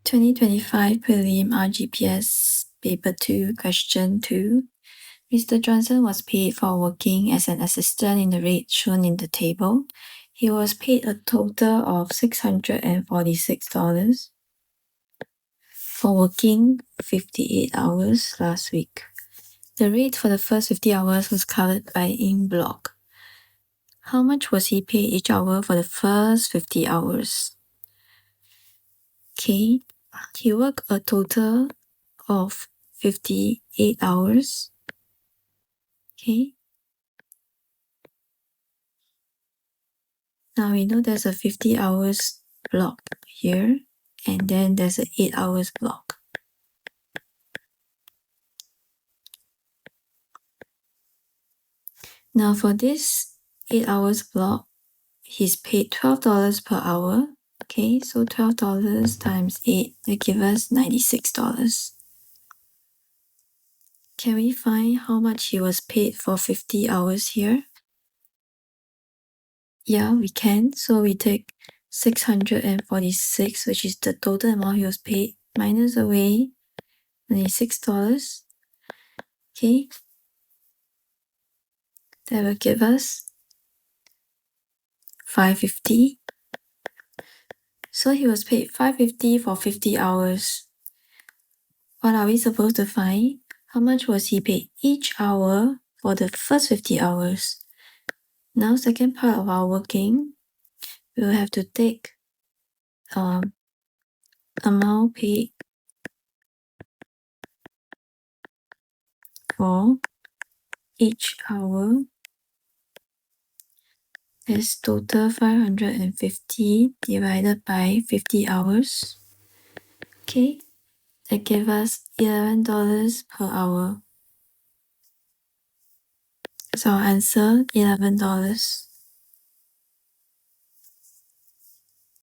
2025 Prelim RGPS Paper 2, Question 2. Mr. Johnson was paid for working as an assistant in the rate shown in the table. He was paid a total of $646 for working 58 hours last week. The rate for the first 50 hours was colored by ink block. How much was he paid each hour for the first 50 hours? Okay, he worked a total of 58 hours. Okay. Now we know there's a 50 hours block here, and then there's an 8 hours block. Now for this 8 hours block, he's paid $12 per hour. Okay, so $12 times 8, that gives us $96. Can we find how much he was paid for 50 hours here? Yeah, we can. So we take 646, which is the total amount he was paid, minus away $96. Okay, that will give us $550. So he was paid $550 for 50 hours. What are we supposed to find? How much was he paid each hour for the first 50 hours? Now, second part of our working, we will have to take amount paid for each hour is total 550 divided by 50 hours. Okay, that gives us $11 per hour. So our answer, $11.